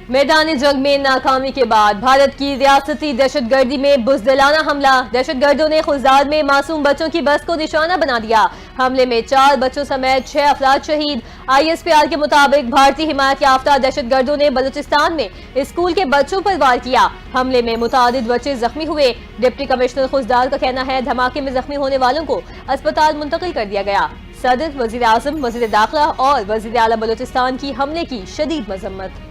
मैदानी जंग में नाकामी के बाद भारत की रियासती दहशतगर्दी में बुज़दिलाना हमला। दहशतगर्दों ने खुजाद में मासूम बच्चों की बस को निशाना बना दिया। हमले में 4 बच्चों समेत 6 अफराद शहीद। ISPR के मुताबिक भारतीय हिमायत याफ्ता दहशतगर्दों ने बलूचिस्तान में स्कूल के बच्चों पर वार किया। हमले में मुतादिद बच्चे जख्मी हुए। डिप्टी कमिश्नर खुजदार का कहना है धमाके में जख्मी होने वालों को अस्पताल मुंतकिल कर दिया गया। सदर, वजीर आजम, वजीर दाखिला और वजीर आला बलूचिस्तान की हमले की शदीद मजम्मत।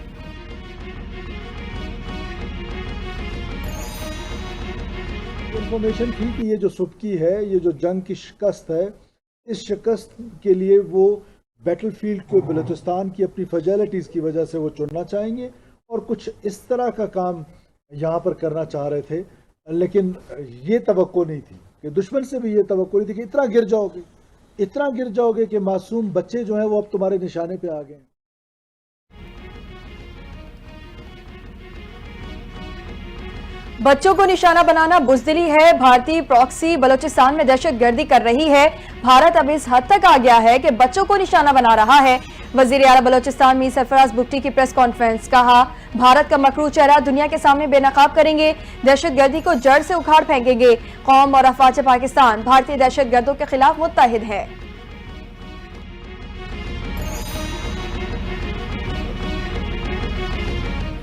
इंफॉर्मेशन थी कि ये जो सुबकी है, ये जो जंग की शिकस्त है, इस शिकस्त के लिए वो बैटलफील्ड को बलूचिस्तान की अपनी फजैलिटीज़ की वजह से वो चुनना चाहेंगे और कुछ इस तरह का काम यहाँ पर करना चाह रहे थे। लेकिन ये तवक्को नहीं थी कि दुश्मन से भी ये तवक्को नहीं थी कि इतना गिर जाओगे कि मासूम बच्चे जो हैं वो अब तुम्हारे निशाने पे आ गए। बच्चों को निशाना बनाना बुज़दिली है। भारतीय प्रॉक्सी बलूचिस्तान में दहशतगर्दी कर रही है। भारत अब इस हद तक आ गया है कि बच्चों को निशाना बना रहा है। वजीर आला बलूचिस्तान मीर सरफराज बुगटी की प्रेस कॉन्फ्रेंस। कहा, भारत का मकरू चेहरा दुनिया के सामने बेनकाब करेंगे, दहशतगर्दी को जड़ से उखाड़ फेंकेंगे। कौम और अफवाज पाकिस्तान भारतीय दहशतगर्दों के खिलाफ मुत्तहिद है।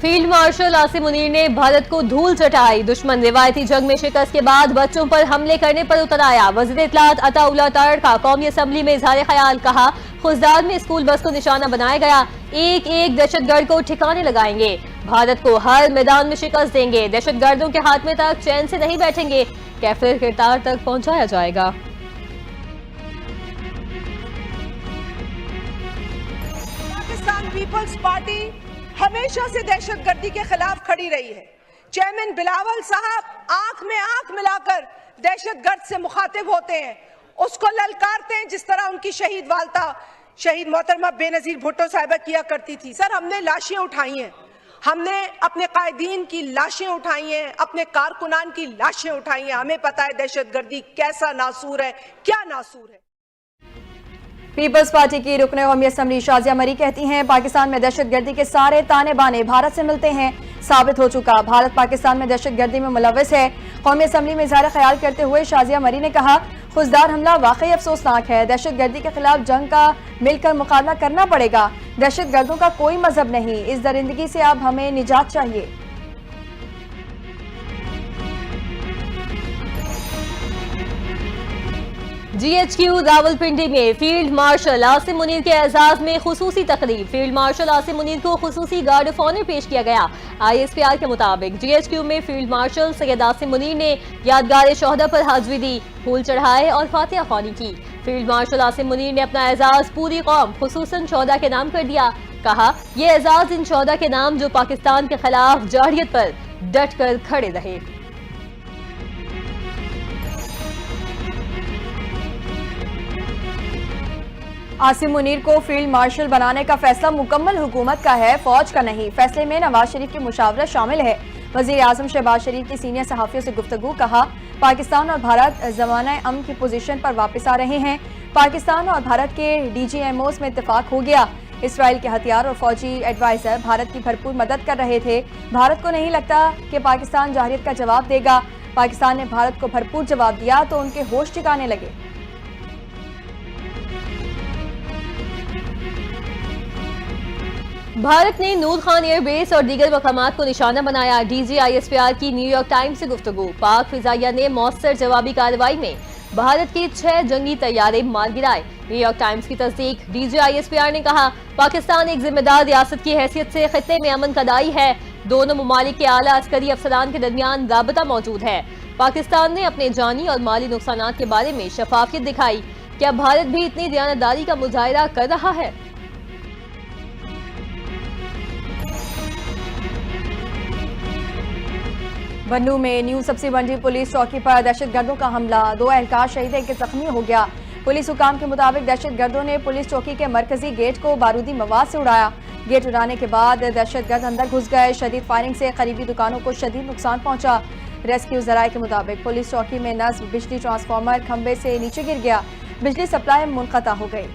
फील्ड मार्शल आसिम मुनीर ने भारत को धूल चटाई। दुश्मन रिवायती जंग में शिकस्त के बाद बच्चों पर हमले करने पर उतर आया। वज़ीर इत्तलात अताउल्लाह तारड़ का कौमी असम्बली में इजहार ख्याल। कहा, खुजदाद में स्कूल बस को निशाना बनाया गया। एक एक दहशतगर्द को ठिकाने लगाएंगे। भारत को हर मैदान में शिकस्त देंगे। दहशतगर्दों के हाथ में तक चैन से नहीं बैठेंगे। कैफिर किरदार तक पहुंचाया जाएगा। पाकिस्तान पीपल्स पार्टी हमेशा से दहशतगर्दी के खिलाफ खड़ी रही है। चेयरमैन बिलावल साहब आंख में आंख मिलाकर दहशतगर्द से मुखातिब होते हैं, उसको ललकारते हैं, जिस तरह उनकी शहीद वालदा शहीद मोहतरमा बेनजीर भुट्टो साहिबा किया करती थी। सर, हमने लाशें उठाई हैं, हमने अपने कायदीन की लाशें उठाई हैं, अपने कारकुनान की लाशें उठाई हैं। हमें पता है दहशतगर्दी कैसा नासूर है, क्या नासूर है। पीपल्स पार्टी की रुकन कौमी असम्बली शाजिया मरी कहती हैं, पाकिस्तान में दहशतगर्दी के सारे ताने बाने भारत से मिलते हैं। साबित हो चुका, भारत पाकिस्तान में दहशतगर्दी में मुलव्वस है। कौमी असम्बली में इजहार ख्याल करते हुए शाजिया मरी ने कहा, खुजदार हमला वाकई अफसोसनाक है। दहशतगर्दी के खिलाफ जंग का मिलकर मुकाबला करना पड़ेगा। दहशतगर्दों का कोई मजहब नहीं। इस दरिंदगी से अब हमें निजात चाहिए। GHQ रावलपिंडी में फील्ड मार्शल आसिम मुनीर के एजाज में खुसूसी तकरीब। फील्ड मार्शल आसिम मुनीर को खुसूसी गार्ड ऑफ ऑनर पेश किया गया। ISPR के मुताबिक GHQ में फील्ड मार्शल सैयद आसिम मुनीर ने यादगार शोहदा पर हाजिरी दी, फूल चढ़ाए और फातिहा ख्वानी की। फील्ड मार्शल आसिम मुनीर ने अपना एजाज पूरी कौम खुसूसन शोहदा के नाम कर दिया। कहा, यह एजाज इन शोहदा के नाम जो पाकिस्तान के खिलाफ जाहिरियत पर डट कर खड़े रहे। आसिम मुनीर को फील्ड मार्शल बनाने का फैसला मुकम्मल हुकूमत का है, फौज का नहीं। फैसले में नवाज शरीफ की मुशावरत शामिल है। वजीर आजम शहबाज शरीफ की सीनियर सहाफियों से गुफ्तगू। कहा, पाकिस्तान और भारत ज़माना अमन की पोजीशन पर वापस आ रहे हैं। पाकिस्तान और भारत के DGMOs में इत्तेफाक हो गया। इसराइल के हथियार और फौजी एडवाइजर भारत की भरपूर मदद कर रहे थे। भारत को नहीं लगता कि पाकिस्तान जाहिरियत का जवाब देगा। पाकिस्तान ने भारत को भरपूर जवाब दिया तो उनके होश ठिकाने लगे। भारत ने नूर खान एयरबेस और दीगर मकामात को निशाना बनाया। DG ISPR की न्यूयॉर्क टाइम्स से गुफ्तगू। पाक फिजाइया ने मौसर जवाबी कार्रवाई में भारत के 6 जंगी तैयारे मार गिराए। न्यूयॉर्क टाइम्स की तस्दीक। DG ISPR ने कहा, पाकिस्तान एक जिम्मेदार रियासत की हैसियत से खित्ते में अमन का दाई है। दोनों ममालिक के आला अस्करी अफसरान के दरमियान राबता मौजूद है। पाकिस्तान ने अपने जानी और माली नुकसान के बारे में शफाफियत दिखाई। क्या भारत भी इतनी दयानतदारी का मुजाहिरा कर रहा है? बन्नू में न्यू सब्जी मंडी पुलिस चौकी पर दहशतगर्दों का हमला। 2 एहलकार शहीद, एक जख्मी हो गया। पुलिस हुकाम के मुताबिक दहशतगर्दों ने पुलिस चौकी के मरकजी गेट को बारूदी मवाद से उड़ाया। गेट उड़ाने के बाद दहशतगर्द अंदर घुस गए। शदीद फायरिंग से करीबी दुकानों को शदीद नुकसान पहुंचा। रेस्क्यू जराये के मुताबिक पुलिस चौकी में नस्ब बिजली ट्रांसफार्मर खंबे से नीचे गिर गया। बिजली सप्लाई मुनक़ता हो गई।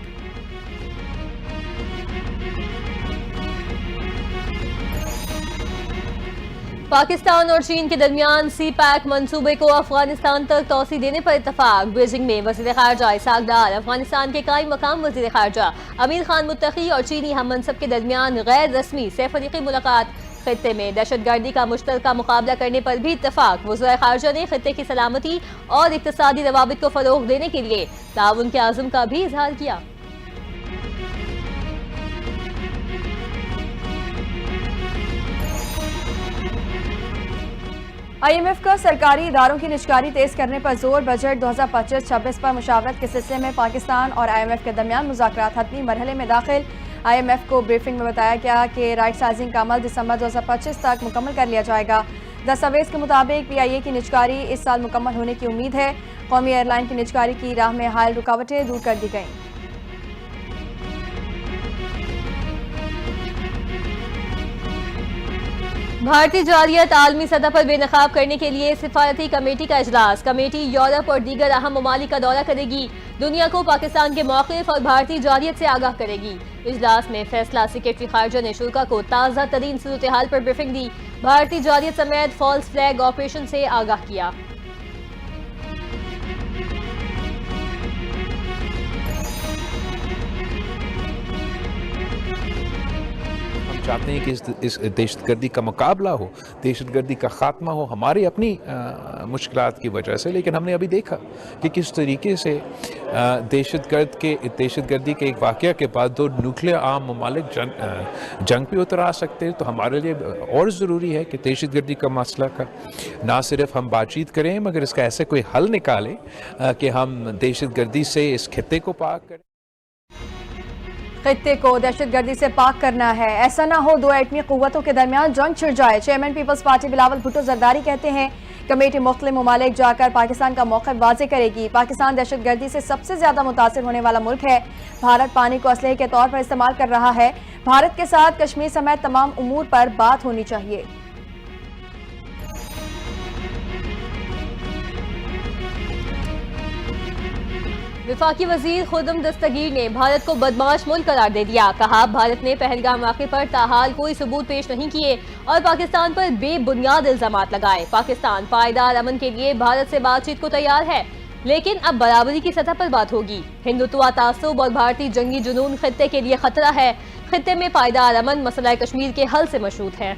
पाकिस्तान और चीन के दरमियान सी पैक मंसूबे को अफगानिस्तान तक तोसी देने पर इतफाक। बीजिंग में वज़ीर ख़ारजा इसहाक डार, अफगानिस्तान के कायम मकाम वज़ीर ख़ारजा अमीर खान मुत्तकी और चीनी हम मनसब के दरमियान गैर रस्मी सैफरीकी मुलाकात। खित्ते में दहशतगर्दी का मुश्तरका मुकाबला करने पर भी इतफाक। वज़ीर ख़ारजा ने खित्ते की सलामती और इक़्तिसादी रवाबित को फ़रोग़ देने के लिए ताउन के आज़म का भी इजहार किया। IMF का सरकारी इदारों की निजकारी तेज करने पर जोर। बजट 2025-26 पर मुशावरत के सिलसिले में पाकिस्तान और IMF के दरमियान मुज़ाकरात हतमी मरहले में दाखिल। IMF को ब्रीफिंग में बताया गया कि राइट साइजिंग का अमल दिसंबर 2025 तक मुकम्मल कर लिया जाएगा। दस्तावेज के मुताबिक PIA की निजकारी इस साल मुकम्मल होने की उम्मीद है। कौमी एयरलाइन की निजकारी की राह में हायल रुकावटें दूर कर दी गईं। भारतीय जारियत आलमी सतह पर बेनकाब करने के लिए सिफारती कमेटी का इजलास। कमेटी यूरोप और दीगर अहम ममालिक का दौरा करेगी। दुनिया को पाकिस्तान के मौक़िफ़ और भारतीय जारियत से आगाह करेगी। इजलास में फैसला सेक्रेटरी खारजा ने शुरा को ताज़ा तरीन सूरत हाल पर ब्रीफिंग दी। भारतीय जारियत समेत फॉल्स फ्लैग ऑपरेशन से आगाह किया। चाहते हैं कि इस दहशतगर्दी का मुकाबला हो, दहशतगर्दी का ख़ात्मा हो, हमारी अपनी मुश्किलात की वजह से। लेकिन हमने अभी देखा कि किस तरीके से दहशतगर्दी के एक वाक़या के बाद दो न्यूक्लियर आर्म ममालिक जंग पे उतर आ सकते हैं। तो हमारे लिए और ज़रूरी है कि दहशतगर्दी का मसला का ना सिर्फ हम बातचीत करें मगर इसका ऐसे कोई हल निकालें कि हम दहशतगर्दी से इस खित्ते को पाक करें। खित्ते को दहशतगर्दी से पाक करना है, ऐसा ना हो दो एटमी कुव्वतों के दरमियान जंग छिड़ जाए। Chairman Peoples Party Bilawal Bhutto Zardari कहते हैं कमेटी मुख्तलिफ ममालिक जाकर पाकिस्तान का मौक़िफ़ वाज़े करेगी। पाकिस्तान दहशतगर्दी से सबसे ज्यादा मुतासिर होने वाला मुल्क है। भारत पानी को असलहे के तौर पर इस्तेमाल कर रहा है। भारत के साथ कश्मीर समेत तमाम उमूर पर बात होनी चाहिए। वफाकी वजीर खुदम दस्तगीर ने भारत को बदमाश मुल्क करार दे दिया। कहा भारत ने पहलगाम वाक़े पर ताहाल कोई सबूत पेश नहीं किए और पाकिस्तान पर बेबुनियाद इल्जामात लगाए। पाकिस्तान पायदार अमन के लिए भारत से बातचीत को तैयार है, लेकिन अब बराबरी की सतह पर बात होगी। हिंदुत्व तासुब और भारतीय जंगी जुनून खित्ते के लिए खतरा है। खित्ते में पायदार अमन मसला कश्मीर के हल से मशरूत है।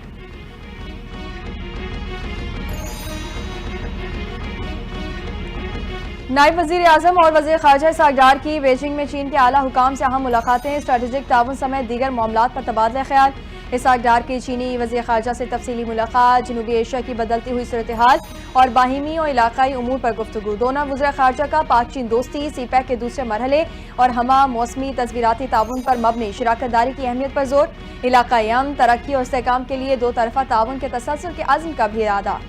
नायब वज़ीर आज़म और वज़ीर ख़ारजा इसहाक डार की बीजिंग में चीन के आला हुकाम से अहम मुलाकातें। स्ट्रेटेजिक ताउन समेत दीगर मामलात पर तबादला ख्याल। इसहाक डार की चीनी वज़ीर ख़ारजा से तफसीली मुलाकात। जनूबी एशिया की बदलती हुई सूरत हाल और बाहिमी और इलाकाई उमूर पर गुफ्तगू। दोनों वज़ीर ख़ारजा का पाक चीन दोस्ती, सीपैक के दूसरे मरहले और हमा मौसमी तस्वीराती ताउन पर मबनी शराकत दारी की अहमियत पर जोर। इलाकाई अमन, तरक्की और इस्तेहकाम के लिए दो तरफ़ा ताउन के तसलसल के आज़म का भी इरादा।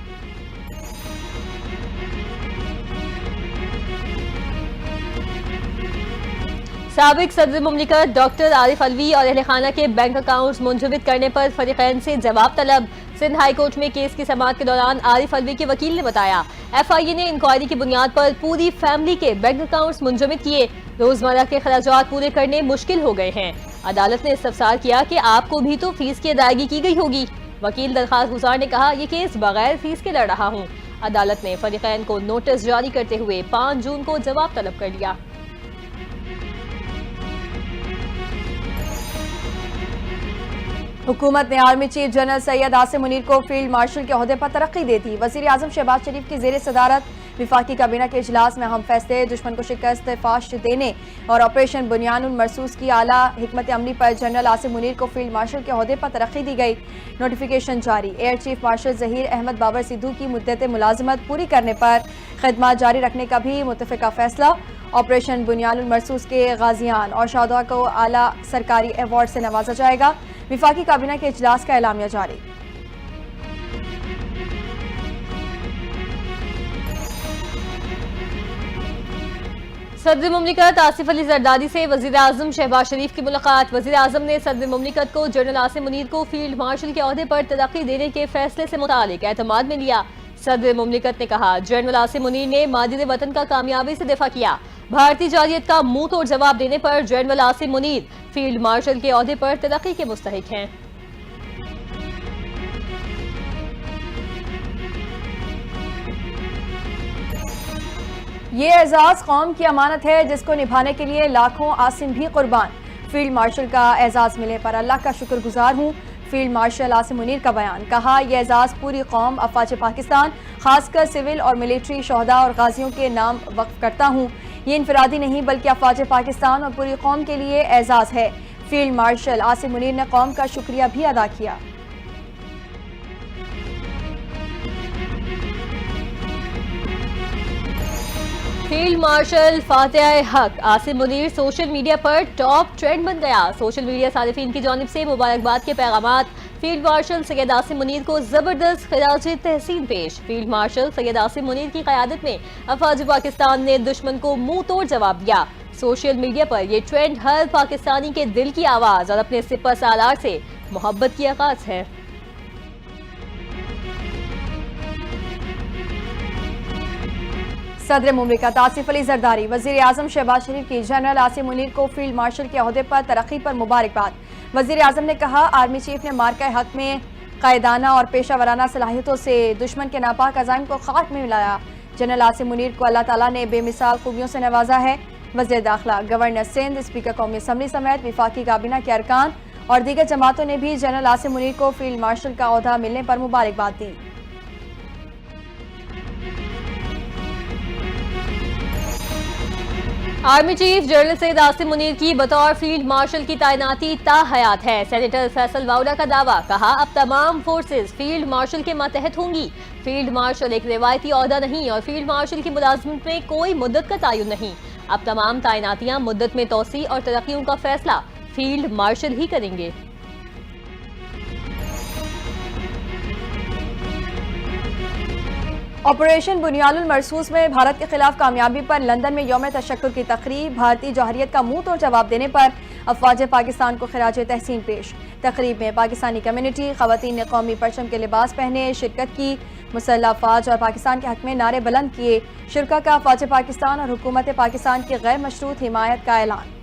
साबिक सदर मुमलिकत डॉक्टर आरिफ अलवी और अहले खाना के बैंक अकाउंट्स मुंजमद करने पर फरीकैन से जवाब तलब। सिंध हाई कोर्ट में केस की समाअत के दौरान आरिफ अलवी के वकील ने बताया FIA ने इंक्वायरी की बुनियाद पर पूरी फैमिली के बैंक अकाउंट्स मुंजमद किए। रोजमर्रा के खर्चात पूरे करने मुश्किल हो गए हैं। अदालत ने इस्तफसार किया कि आपको भी तो फीस की अदायगी की गई होगी। वकील दरखास्त गुजार ने कहा यह केस बगैर फीस के लड़ रहा हूँ। अदालत ने फरीकैन को नोटिस जारी करते हुए 5 जून को जवाब तलब कर लिया। हुकूमत ने army chief general Syed Asim Munir को फील्ड मार्शल के ओहदे पर तरक्की दे दी। वज़ीर आज़म शहबाज शरीफ की ज़ेर सदारत विफाकी काबीना के इजलास में अहम फैसले। दुश्मन को शिकस्त फाश देने और ऑपरेशन बुनियानुल मरसूस की आला हिकमत अमली पर जनरल आसिम मुनीर को फील्ड मार्शल के ओहदे पर तरक्की दी गई। नोटिफिकेशन जारी। Air chief marshal Zaheer Ahmed Babar Sidhu की मुद्दत मुलाजमत पूरी करने पर खिदमत जारी रखने का भी मुत्तफ़िका फैसला। ऑपरेशन बुनियानुल मरसूस के गाजियान और शहदा को आला सरकारी अवार्ड से नवाजा जाएगा। विफाकी काबीना के इजलास का एलामिया जारी। सदर मुमलिकत आसिफ अली जरदारी से वज़ीर आज़म शहबाज शरीफ की मुलाकात। वज़ीर आज़म ने सदर मुमलिकत को जनरल आसिम मुनीर को फील्ड मार्शल के ओहदे पर तरक्की देने के फैसले से मुतालिक एतमाद में लिया। सदर मुमलिकत ने कहा जनरल आसिम मुनीर ने मादिर वतन का कामयाबी से दिफा किया। भारतीय जारियत का मुंह तोड़ जवाब देने पर general Asim Munir field marshal के ओहदे पर तरक्की के मुस्तहिक हैं। ये एजाज कौम की अमानत है जिसको निभाने के लिए लाखों आसिम भी कुर्बान। फील्ड मार्शल का एजाज मिले पर अल्लाह का शुक्रगुजार हूँ। फील्ड मार्शल आसिम मुनीर का बयान। कहा, यह एजाज पूरी कौम अफवाज पाकिस्तान खासकर सिविल और मिलिट्री शोहदा और गाजियों के नाम वक्फ करता हूँ। ये इनफरादी नहीं बल्कि अफवाज पाकिस्तान और पूरी कौम के लिए एजाज है। फील्ड मार्शल आसिम मुनीर ने कौम का शुक्रिया भी अदा किया। फील्ड मार्शल फातेह हक आसिम मुनीर सोशल मीडिया पर टॉप ट्रेंड बन गया। सोशल मीडिया सारिफीन की जानिब से मुबारकबाद के पैगामात। फील्ड मार्शल सैयद आसिम मुनीर को जबरदस्त खिराज तहसीन पेश। फील्ड मार्शल सैयद आसिम मुनीर की क़यादत में अफवाज पाकिस्तान ने दुश्मन को मुंह तोड़ जवाब दिया। सोशल मीडिया पर यह ट्रेंड हर पाकिस्तानी के दिल की आवाज और अपने सिपह सालार से मोहब्बत की आगाज है। सदर मुमलिकत आसिफ अली जरदारी वजीर आजम शहबाज शरीफ की जनरल आसिम मुनीर को फील्ड मार्शल के ओहदे पर तरक्की पर मुबारकबाद। वजीर आजम ने कहा, आर्मी चीफ ने मार्का हक में कायदाना और पेशा सलाहियतों से दुश्मन के नापाक अज़ाइम को खाक में मिलाया। जनरल आसिम मुनीर को अल्लाह ताला ने बेमिसाल खूबियों से नवाजा है। वज़ीर दाखिला, गवर्नर सिंध, स्पीकर कौमी असम्बली समेत विफाकी काबीना के अरकान और दीगर जमातों ने भी जनरल आसिम मुनीर को फील्ड मार्शल का ओहदा मिलने पर मुबारकबाद दी। Army chief general Syed Asim Munir की बतौर फील्ड मार्शल की तैनाती ताहयात है। सेनेटर फैसल वाउडा का दावा। कहा, अब तमाम फोर्सेस फील्ड मार्शल के मातहत होंगी। फील्ड मार्शल एक रिवायती ओहदा नहीं और फील्ड मार्शल की मुलाजमत में कोई मुद्दत का तयन नहीं। अब तमाम तैनातियां मुद्दत में तोसी और तरक्कियों का फैसला फील्ड मार्शल ही करेंगे। ऑपरेशन बुनियानुल मरसूस में भारत के खिलाफ कामयाबी पर लंदन में यौम तशक्कुर की तकरीब। भारतीय जौहरियत का मुंह तोड़ जवाब देने पर अफवाज पाकिस्तान को खिराज तहसीन पेश। तकरीब में पाकिस्तानी कम्युनिटी, खवातीन ने कौमी परचम के लिबास पहने शिरकत की। मुसल्लह अफवाज और पाकिस्तान के हक में नारे बुलंद किए। शुरका का अफवाज पाकिस्तान और हुकूमत पाकिस्तान की गैर मशरूत हिमायत का ऐलान।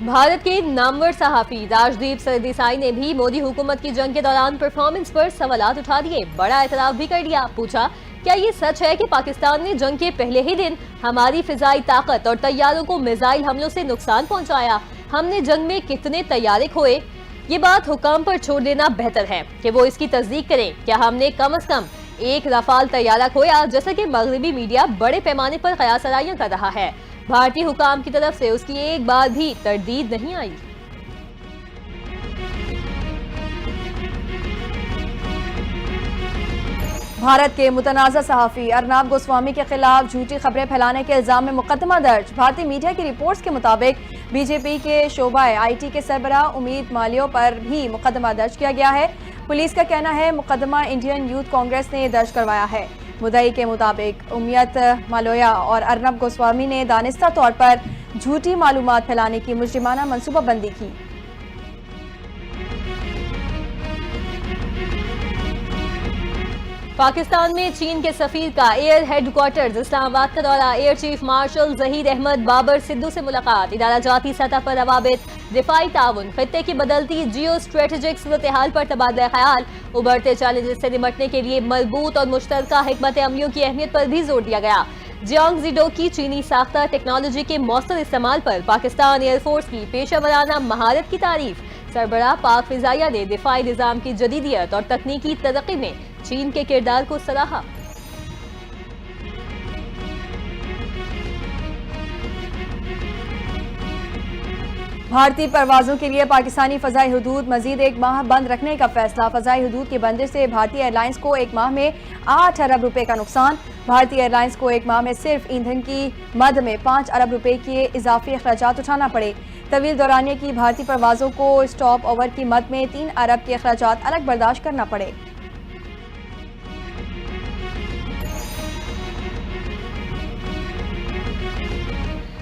भारत के नामवर सहाफी राजदीप सरदेसाई ने भी मोदी हुकूमत की जंग के दौरान परफॉर्मेंस पर सवालात उठा दिए। बड़ा एतराफ भी कर दिया। पूछा, क्या ये सच है कि पाकिस्तान ने जंग के पहले ही दिन हमारी फिजाई ताकत और तैयारों को मिसाइल हमलों से नुकसान पहुंचाया? हमने जंग में कितने तैयारे खोए? ये बात हुकाम पर छोड़ देना बेहतर है कि वो इसकी तस्दीक करें। क्या हमने कम से कम एक रफाल तैयारा खोया, जैसा कि मगरबी मीडिया बड़े पैमाने पर कयासराइयां कर रहा है? भारतीय हुकाम की तरफ से उसकी एक बार भी तरदीद नहीं आई। भारत के मुतनाज़ा सहाफ़ी अर्नब गोस्वामी के खिलाफ झूठी खबरें फैलाने के इल्जाम में मुकदमा दर्ज। भारतीय मीडिया की रिपोर्ट्स के मुताबिक बीजेपी के शोबाए IT के सरबराह उम्मीद मालियों पर भी मुकदमा दर्ज किया गया है। पुलिस का कहना है मुकदमा इंडियन यूथ कांग्रेस ने दर्ज करवाया है। मुद्दई के मुताबिक उम्मीद मालोया और अर्नब गोस्वामी ने दानिस्ता तौर पर झूठी मालूमात फैलाने की मुजरिमाना मनसूबाबंदी की। पाकिस्तान में चीन के सफीर का एयर हेडक्वार्टर्स इस्लामाबाद का दौरा। Air chief marshal Zaheer Ahmed Babar Sidhu से मुलाकात। इदारा जाती सतह पर रवाबित, दिफाई ताउन, खित्ते की बदलती जियो स्ट्रेटेजिक सूरत-ए-हाल पर तबादला ख्याल। उभरते चैलेंजेस से निपटने के लिए मजबूत और मुश्तरका हिकमत अमलियों की अहमियत पर भी जोर दिया गया। जियांगजिडो की चीनी साख्ता टेक्नोलॉजी के मौसर इस्तेमाल पर पाकिस्तान एयरफोर्स की पेशेवराना महारत की तारीफ। सरबराह पाक फिजाइया ने दिफाई निज़ाम की जदीदियत और तकनीकी तरक्की में चीन के किरदार को सराहा। भारतीय परवाजों के लिए पाकिस्तानी फजाई हदूद मजीद एक माह बंद रखने का फैसला। फजाई हदूद की बंदिश से भारतीय एयरलाइंस को एक माह में 8 अरब रुपए का नुकसान। भारतीय एयरलाइंस को एक माह में सिर्फ ईंधन की मद में 5 अरब रुपए के इजाफी अखराजात उठाना पड़े। तवील दौरानिया की भारतीय परवाजों को स्टॉप ओवर की मद में 3 अरब के अखराजात अलग बर्दाश्त करना पड़े।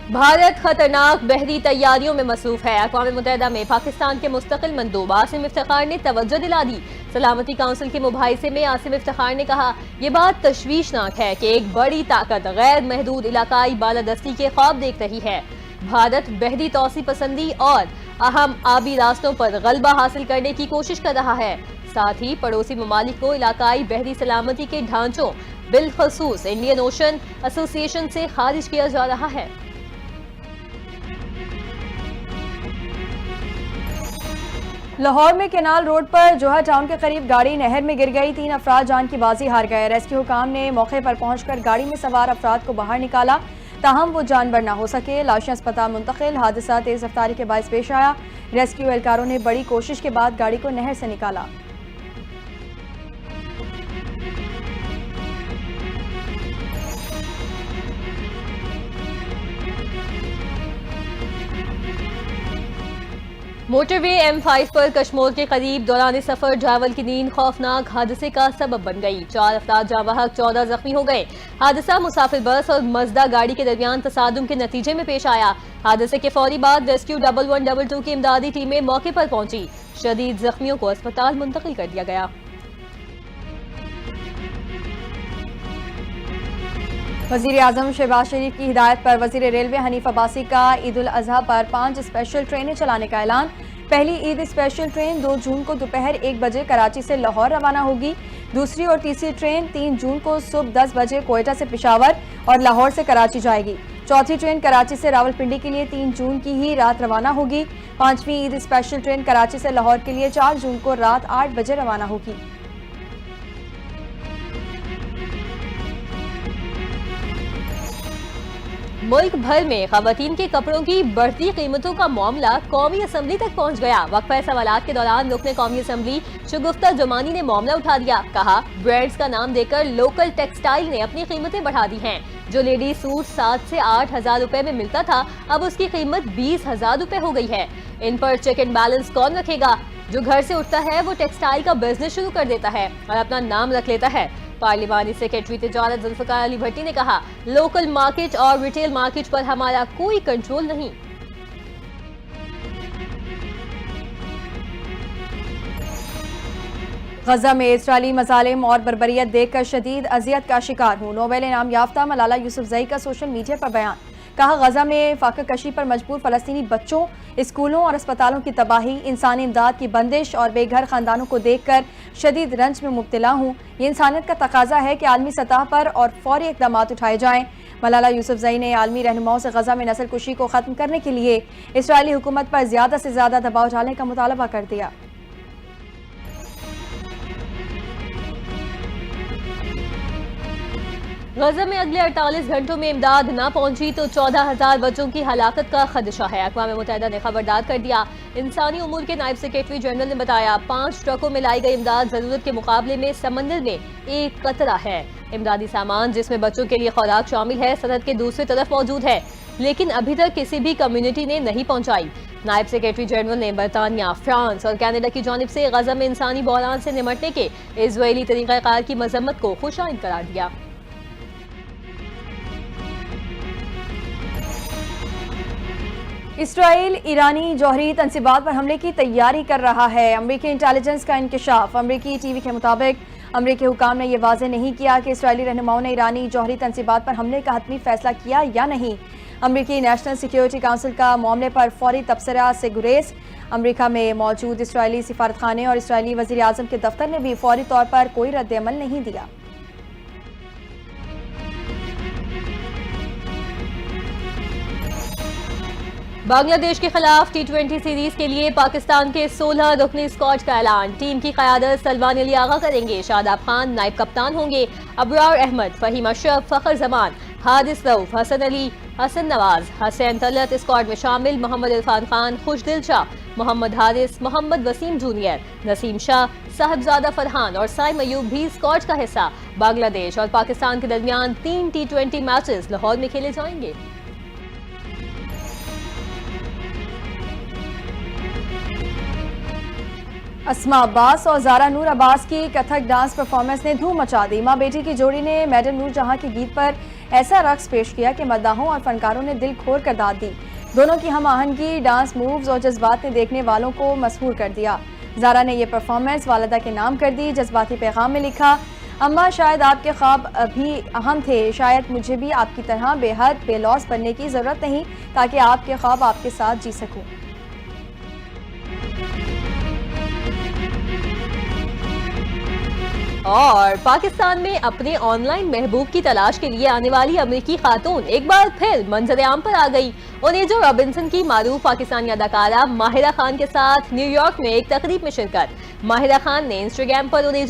भारत खतरनाक बहरी तैयारियों में मसरूफ है। अक़वाम मुत्तहिदा में पाकिस्तान के मुस्तकिल मंदूब आसिम इफ्तिखार ने तवज्जो दिला दी। सलामती काउंसिल के मुबाहिसे में आसिम इफ्तिखार ने कहा, यह बात तशवीशनाक है कि एक बड़ी ताकत गैर महदूद इलाकाई बालादस्ती के ख्वाब देख रही है। भारत बहरी तौसी पसंदी और अहम आबी रास्तों पर गलबा हासिल करने की कोशिश कर रहा है। साथ ही पड़ोसी ममालिक को इलाकाई बहरी सलामती के ढांचों बिलखसूस इंडियन ओशन एसोसिएशन से खारिज किया जा रहा है। लाहौर में केनाल रोड पर जोहा टाउन के करीब गाड़ी नहर में गिर गई। 3 अफराद जान की बाजी हार गए। रेस्क्यू हुकाम ने मौके पर पहुंचकर गाड़ी में सवार अफराद को बाहर निकाला, ताहम वो जानवर न हो सके। लाशें अस्पताल मुंतकिल। हादसा तेज रफ्तारी के बायस पेश आया। रेस्क्यू एहलकारों ने बड़ी कोशिश के बाद गाड़ी को नहर से निकाला। मोटरवे M5 पर कश्मोर के करीब दौरान सफर ड्राइवर की नींद खौफनाक हादसे का सबब बन गई। 4 अफराद जाँ बहक 14 जख्मी हो गए। हादसा मुसाफिर बस और मजदा गाड़ी के दरमियान तसादुम के नतीजे में पेश आया। हादसे के फौरी बाद रेस्क्यू 1112 की इमदादी टीमें मौके पर पहुंची। शदीद जख्मियों को अस्पताल मुंतकिल कर दिया गया। वज़ीर आज़म शहबाज शरीफ की हिदायत पर वज़ीर रेलवे हनीफ अब्बासी का ईद उल अज़हा पर 5 स्पेशल ट्रेनें चलाने का ऐलान। पहली ईद स्पेशल ट्रेन 2 जून को दोपहर 1 बजे कराची से लाहौर रवाना होगी। दूसरी और तीसरी ट्रेन 3 जून को सुबह 10 बजे कोयटा से पेशावर और लाहौर से कराची जाएगी। चौथी ट्रेन कराची से रावलपिंडी के लिए 3 जून की ही रात रवाना होगी। 5वीं ईद स्पेशल ट्रेन कराची से लाहौर के लिए 4 जून को रात 8 बजे रवाना होगी। मुल्क भर में खवातीन के कपड़ों की बढ़ती कीमतों का मामला कौमी असम्बली तक पहुंच गया। वक्फा सवालात के दौरान रुकने कौमी असम्बली शगुफ्ता जमानी ने मामला उठा दिया। कहा, ब्रांड्स का नाम देकर लोकल टेक्सटाइल ने अपनी कीमतें बढ़ा दी हैं। जो लेडी सूट 7 से 8 हजार रुपए में मिलता था, अब उसकी कीमत 20,000 रुपए हो गई है। इन पर चेक एंड बैलेंस कौन रखेगा? जो घर से उठता है वो टेक्सटाइल का बिजनेस शुरू कर देता है और अपना नाम रख लेता है। पार्लिमानी सेक्रेटरी तिजारत जुल्फिकार अली भट्टी ने कहा, लोकल मार्केट और रिटेल मार्केट पर हमारा कोई कंट्रोल नहीं। गजा में इसराइली मजालिम और बर्बरियत देखकर शदीद अजियत का शिकार हूँ। नोबेल इनाम याफ्ता मलाला यूसुफजई का सोशल मीडिया पर बयान। कहा, गजा में फाका कशी पर मजबूर फलस्तीनी बच्चों, स्कूलों और अस्पतालों की तबाही, इंसानी इमदाद की बंदिश और बेघर खानदानों को देखकर शदीद रंज में मुब्तला हूँ। ये इंसानियत का तकाजा है कि आलमी सतह पर और फौरी इक़दाम उठाए जाएँ। मलाला यूसुफजई ने आलमी रहनुमाओं से गजा में नस्ल कुशी को ख़त्म करने के लिए इसराइली हुकूमत पर ज़्यादा से ज़्यादा दबाव डालने का मुतालबा कर दिया। गजा में अगले 48 घंटों में इमदाद न पहुंची तो 14,000 बच्चों की हलाकत का खदशा है। अक़वाम मुत्तहिदा ने खबरदार कर दिया। इंसानी उमूर के नायब सेक्रेटरी जनरल ने बताया, 5 ट्रकों में लाई गई इमदाद जरूरत के मुकाबले में समंदर में एक कतरा है। इमदादी सामान जिसमें बच्चों के लिए खुराक शामिल है, सरहद के दूसरी तरफ मौजूद है, लेकिन अभी तक किसी भी कम्युनिटी ने नहीं पहुंचाई। नायब सेक्रेटरी जनरल ने बरतानिया, फ्रांस और कनाडा की जानिब से गजा में इंसानी बहरान से निमटने के इजरायली तरीक़ाकार की मजम्मत को खुशाइन करार दिया। इसराइल ईरानी जौहरी तंसीबात पर हमले की तैयारी कर रहा है। अमरीकी इंटेलिजेंस का इंकशाफ। अमरीकी टीवी के मुताबिक अमरीकी हुकाम ने यह वाज़ेह नहीं किया कि इसराइली रहनुमाओं ने ईरानी जौहरी तंसीबात पर हमले का हतमी फैसला किया या नहीं। अमरीकी नेशनल सिक्योरिटी काउंसिल का मामले पर फौरी तबसरा से गुरेज। अमरीका में मौजूद इसराइली सिफारतखाने और इसराइली वज़ीर आज़म के दफ्तर ने भी फौरी तौर पर कोई रद्द-ए-अमल नहीं दिया। बांग्लादेश के खिलाफ T20 सीरीज के लिए पाकिस्तान के 16 रुकनी स्क्वाड का ऐलान। टीम की क़यादत सलमान अली आगा करेंगे। शादाब खान नायब कप्तान होंगे। अबरार अहमद, फहीम अशरफ, फ़खर जमान, हारिस रऊफ, हसन अली, हसन नवाज, हसैन तलत स्क्वाड में शामिल। मोहम्मद इरफान खान, खुशदिल शाह, मोहम्मद हारिस, मोहम्मद वसीम जूनियर, नसीम शाह, साहिबजादा फरहान और साइम अयूब भी स्क्वाड का हिस्सा। बांग्लादेश और पाकिस्तान के दरमियान 3 T20 मैचेस लाहौर में खेले जाएंगे। अस्मा अब्बास और ज़ारा नूर अब्बास की कथक डांस परफॉर्मेंस ने धूम मचा दी। माँ बेटी की जोड़ी ने मैडम नूर जहां के गीत पर ऐसा रक्स पेश किया कि मद्दाहों और फनकारों ने दिल खोल कर दाद दी। दोनों की हम आहंगी, डांस मूव्स और जज्बात ने देखने वालों को मसहूर कर दिया। ज़ारा ने यह परफॉर्मेंस वालिदा के नाम कर दी। जज्बाती पैगाम में लिखा, अम्मा शायद आपके ख्वाब भी अहम थे, शायद मुझे भी आपकी तरह बेहद बेलौस बनने की ज़रूरत नहीं ताकि आपके ख्वाब आपके साथ जी सकूं। और पाकिस्तान में अपने ऑनलाइन महबूब की तलाश के लिए आने वाली अमेरिकी खातून एक बार फिर मंजर-ए-आम पर आ गई। ओनेजो रॉबिन्सन की मारूफ पाकिस्तानी अदाकारा माहिरा खान के साथ न्यूयॉर्क में एक तकरीब में शिरकत। माहिरा खान ने इंस्टाग्राम पर ओनेजो